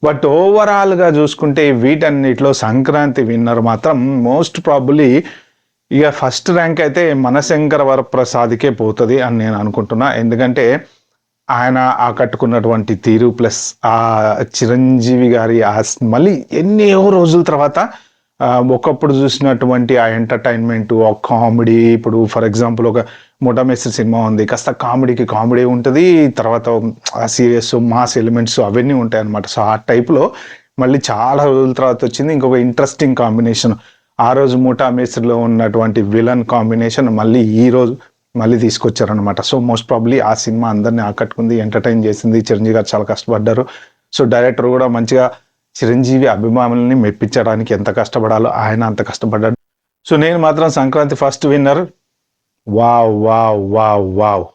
But ఓవరాల్గా చూసుకుంటే వీటన్నిటిలో సంక్రాంతి విన్నర్ మాత్రం మోస్ట్ ప్రాబులీ ఇక ఫస్ట్ ర్యాంక్ అయితే మనశంకర వరప్రసాద్కే పోతుంది అని నేను అనుకుంటున్నా. ఎందుకంటే ఆయన ఆకట్టుకున్నటువంటి తీరు ప్లస్ ఆ చిరంజీవి గారి మళ్ళీ ఎన్నో రోజుల తర్వాత ఒకప్పుడు చూసినటువంటి ఆ ఎంటర్టైన్మెంట్, ఆ కామెడీ. ఇప్పుడు ఫర్ ఎగ్జాంపుల్ ఒక మొటామేస్త్రి సినిమా ఉంది, కాస్త కామెడీకి కామెడీ ఉంటుంది, తర్వాత ఆ సీరియస్ మాస్ ఎలిమెంట్స్ అవన్నీ ఉంటాయి అనమాట. సో ఆ టైప్లో మళ్ళీ చాలా రోజుల తర్వాత వచ్చింది ఇంకొక ఇంట్రెస్టింగ్ కాంబినేషన్. ఆ రోజు మొటామేస్త్రిలో ఉన్నటువంటి విలన్ కాంబినేషన్ మళ్ళీ ఈ రోజు మళ్ళీ తీసుకొచ్చారనమాట. సో మోస్ట్ ప్రాబ్లీ ఆ సినిమా అందరినీ ఆకట్టుకుంది, ఎంటర్టైన్ చేసింది. చిరంజీవి గారు చాలా కష్టపడ్డారు. సో డైరెక్టర్ కూడా మంచిగా చిరంజీవి అభిమానుల్ని మెప్పించడానికి ఎంత కష్టపడాలో ఆయన అంత కష్టపడ్డాడు. సో నేను మాత్రం Sankranti first winner wow wow wow wow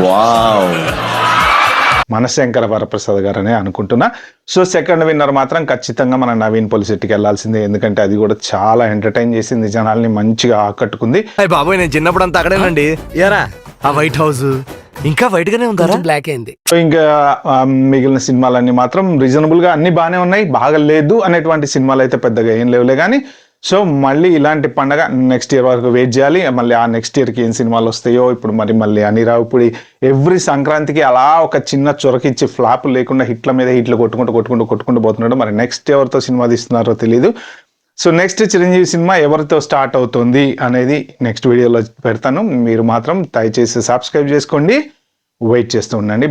wow Manashankara Varaprasad గారనే అనుకుంటున్నా. సో సెకండ్ విన్నర్ మాత్రం ఖచ్చితంగా మన నవీన్ పొలిశెట్టికి వెళ్లాల్సిందే. ఎందుకంటే అది కూడా చాలా ఎంటర్టైన్ చేసింది, జనాల్ని మంచిగా ఆకట్టుకుంది. బాబోయ్ నేను చిన్నప్పుడు అంతా అక్కడేనండి. యారా ఆ వైట్ హౌస్ ఇంకా వైట్ గానే ఉందా, బ్లాక్ అయింది. సో ఇంకా మిగిలిన సినిమాలన్నీ మాత్రం రీజనబుల్ గా అన్ని బాగానే ఉన్నాయి, బాగా లేదు అనేటువంటి సినిమాలు అయితే పెద్దగా ఏం లేవులే. కానీ సో మళ్ళీ ఇలాంటి పండగ నెక్స్ట్ ఇయర్ వరకు వెయిట్ చేయాలి. మళ్ళీ ఆ నెక్స్ట్ ఇయర్కి ఏం సినిమాలు వస్తాయో. ఇప్పుడు మళ్ళీ అనిరావుపుడి ఎవ్రీ సంక్రాంతికి అలా ఒక చిన్న చొరకిచ్చి ఫ్లాప్ లేకుండా హిట్ల మీద హిట్లు కొట్టుకుంటూ పోతున్నాడు. మరి నెక్స్ట్ ఎవరితో సినిమా తీస్తున్నారో తెలియదు. సో నెక్స్ట్ చిరంజీవి సినిమా ఎవరితో స్టార్ట్ అవుతుంది అనేది నెక్స్ట్ వీడియోలో పెడతాను. మీరు మాత్రం దయచేసి సబ్స్క్రైబ్ చేసుకోండి, వెయిట్ చేస్తూ ఉండండి.